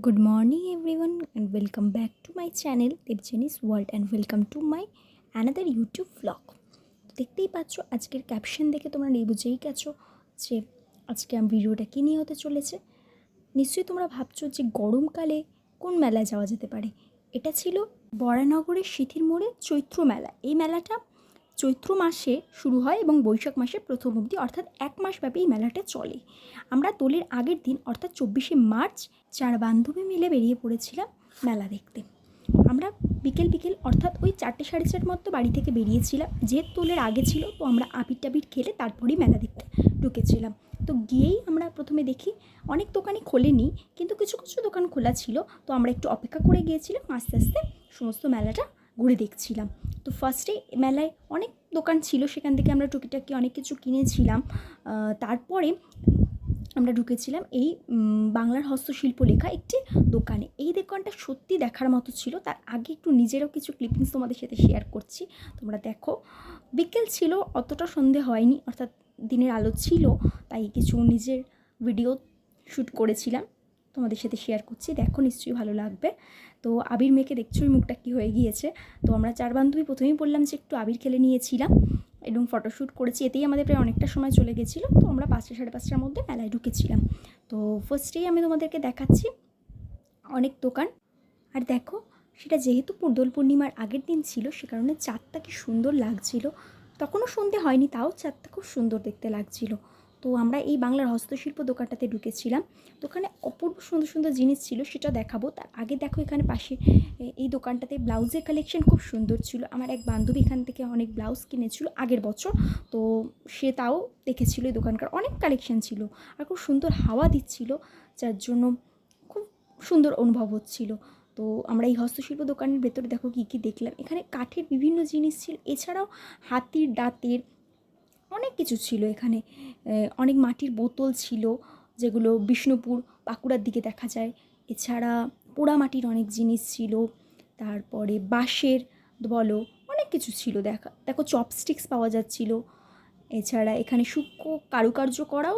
Good morning everyone and welcome back to my channel Devjani's World and welcome to my another YouTube vlog। দেখতেই পাচ্ছ আজকের caption দেখে তোমরা বুঝেই গেছো যে আজকে আমি ভিডিওটা কী নিয়ে হতে চলেছে। নিশ্চয়ই তোমরা ভাবছো যে গরমকালে কোন মেলায় যাওয়া যেতে পারে। এটা ছিল বরানগরের সিথির মোড়ে চৈত্র মেলা। এই মেলাটা চৈত্র মাসে শুরু হয় এবং বৈশাখ মাসের প্রথম অবধি অর্থাৎ এক মাস ব্যাপী এই মেলাটা চলে। আমরা দোলের আগের দিন অর্থাৎ 24শে মার্চ 4 বান্ধবী মিলে বেরিয়ে পড়েছিলাম মেলা দেখতে। আমরা বিকেল অর্থাৎ ওই 4টে সাড়ে 4 মতো বাড়ি থেকে বেরিয়েছিলাম। যেহেতু দোলের আগে ছিল তো আমরা আবির টাবির খেলে তারপরেই মেলা দেখতে ঢুকেছিলাম। তো গিয়েই আমরা প্রথমে দেখি অনেক দোকানই খোলেনি, কিন্তু কিছু কিছু দোকান খোলা ছিল। তো আমরা একটু অপেক্ষা করে গিয়েছিলাম, আস্তে আস্তে সমস্ত মেলাটা ঘুরে দেখছিলাম। তো ফার্স্টে মেলায় অনেক দোকান ছিল, সেখান থেকে আমরা টুকিটাকি অনেক কিছু কিনেছিলাম। তারপরে আমরা ঢুকেছিলাম এই বাংলার হস্তশিল্প লেখা একটি দোকানে। এই দোকানটা সত্যি দেখার মতো ছিল। তার আগে একটু নিজেরও কিছু ক্লিপিংস তোমাদের সাথে শেয়ার করছি, তোমরা দেখো। বিকেল ছিল, অতটা সন্ধে হয়নি, অর্থাৎ দিনের আলো ছিল, তাই কিছু নিজের ভিডিও শ্যুট করেছিলাম, তোমাদের সাথে শেয়ার করছি। দেখো, নিশ্চয়ই ভালো লাগবে। তো আবির মেখে দেখছোই মুখটা কী হয়ে গিয়েছে। তো আমরা 4 বান্ধবী প্রথমেই বললাম যে একটু আবির খেলে নিয়েছিলাম এবং ফটোশ্যুট করেছি। এতেই আমাদের প্রায় অনেকটা সময় চলে গেছিলো। তো আমরা 5টা সাড়ে 5টার মধ্যে মেলায় ঢুকেছিলাম। তো ফার্স্টেই আমি তোমাদেরকে দেখাচ্ছি অনেক দোকান। আর দেখো, সেটা যেহেতু দোল পূর্ণিমার আগের দিন ছিল, সে কারণে চাঁদটা কি সুন্দর লাগছিল। তখনও সন্ধে হয়নি, তাও চাঁদটা খুব সুন্দর দেখতে লাগছিল। তো আমরা এই বাংলার হস্তশিল্প দোকানটাতে ঢুকেছিলাম। দোকানে অপূর্ব সুন্দর সুন্দর জিনিস ছিল, সেটা দেখাবো। তার আগে দেখো, এখানে পাশে এই দোকানটাতে ব্লাউজের কালেকশন খুব সুন্দর ছিল। আমার এক বান্ধবী এখান থেকে অনেক ব্লাউজ কিনেছিল আগের বছর, তো সে তাও দেখেছিল। এই দোকানকার অনেক কালেকশন ছিল আর খুব সুন্দর হাওয়া দিচ্ছিল, যার জন্য খুব সুন্দর অনুভব হচ্ছিল। তো আমরা এই হস্তশিল্প দোকানের ভেতরে দেখো কী কী দেখলাম। এখানে কাঠের বিভিন্ন জিনিস ছিল, এছাড়াও হাতির দাঁতের অনেক কিছু ছিল। এখানে অনেক মাটির বোতল ছিল, যেগুলো বিষ্ণুপুর বাঁকুড়ার দিকে দেখা যায়। এছাড়া পোড়া মাটির অনেক জিনিস ছিল, তারপরে বাঁশের বলো অনেক কিছু ছিল। দেখো চপস্টিক্স পাওয়া যাচ্ছিল। এছাড়া এখানে সূক্ষ্ম কারুকার্য করাও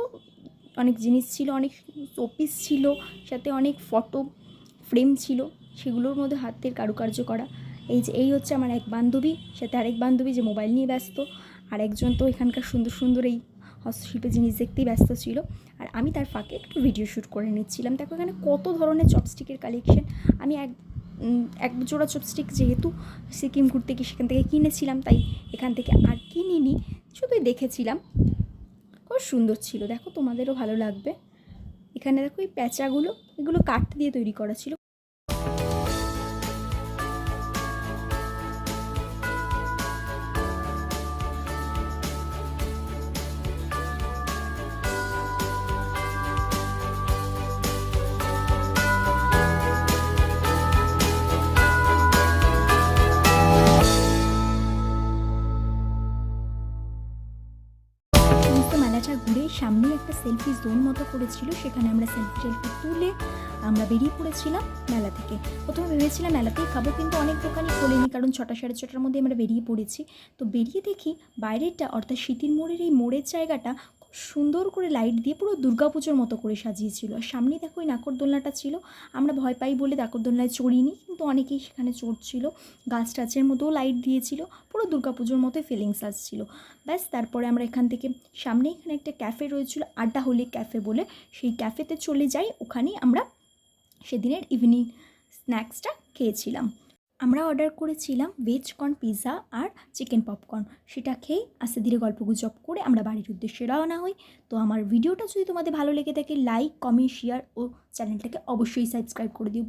অনেক জিনিস ছিল, অনেক শোপিস ছিল, সাথে অনেক ফটো ফ্রেম ছিল, সেগুলোর মধ্যে হাতের কারুকার্য করা। এই হচ্ছে আমার এক বান্ধবী, সাথে আরেক বান্ধবী যে মোবাইল নিয়ে ব্যস্ত, আর একজন তো এখানকার সুন্দর সুন্দর এই হস্তশিল্পের জিনিস দেখতেই ব্যস্ত ছিল। আর আমি তার ফাঁকে একটু ভিডিও শ্যুট করে নিচ্ছিলাম। দেখো এখানে কত ধরনের চপস্টিকের কালেকশন। আমি এক জোড়া চপস্টিক যেহেতু সিকিম ঘুরতে গিয়ে সেখান থেকে কিনেছিলাম, তাই এখান থেকে আর কিনিনি, শুধুই দেখেছিলাম। খুব সুন্দর ছিল, দেখো তোমাদেরও ভালো লাগবে। এখানে দেখো এই প্যাঁচাগুলো, এগুলো কাঠ দিয়ে তৈরি করা ছিল। মেলাটা ঘুরে সামনে একটা সেলফি জোন মতো করেছিল, সেখানে আমরা সেলফি তুলে আমরা বেরিয়ে পড়েছিলাম মেলা থেকে। প্রথমে ভেবেছিলাম মেলাতেই খাবো, কিন্তু অনেক দোকানই খোলেনি, কারণ 6টা সাড়ে 6টার মধ্যে আমরা বেরিয়ে পড়েছি। তো বেরিয়ে দেখি বাইরেরটা অর্থাৎ সিথির মোড়ের এই মোড়ের জায়গাটা খুব সুন্দর করে লাইট দিয়ে পুরো দুর্গাপুজোর মতো করে সাজিয়েছিল। আর সামনে দেখো ওই নাকরদোলনাটা ছিল। আমরা ভয় পাই বলে নাকরদোলনায় চড়িনি, কিন্তু অনেকেই সেখানে চড়ছিল। গাছ টাছের মধ্যেও লাইট দিয়েছিল, পুরো দুর্গাপুজোর মতোই ফিলিংস আসছিল। ব্যাস, তারপরে আমরা এখান থেকে সামনে এখানে একটা ক্যাফে রয়েছিল, আড্ডা হোলি ক্যাফে বলে, সেই ক্যাফেতে চলে যাই। ওখানেই আমরা সেদিনের ইভিনিং স্ন্যাক্সটা খেয়েছিলাম। আমরা অর্ডার করেছিলাম ভেজ কর্ন পিৎজা আর চিকেন পপকর্ন। সেটা খেয়ে আস্তে ধীরে গল্পগুজব করে আমরা বাড়ির উদ্দেশ্যে রওনা হই। তো আমার ভিডিওটা যদি তোমাদের ভালো লেগে থাকে, লাইক কমেন্ট শেয়ার ও চ্যানেলটাকে অবশ্যই সাবস্ক্রাইব করে দিও।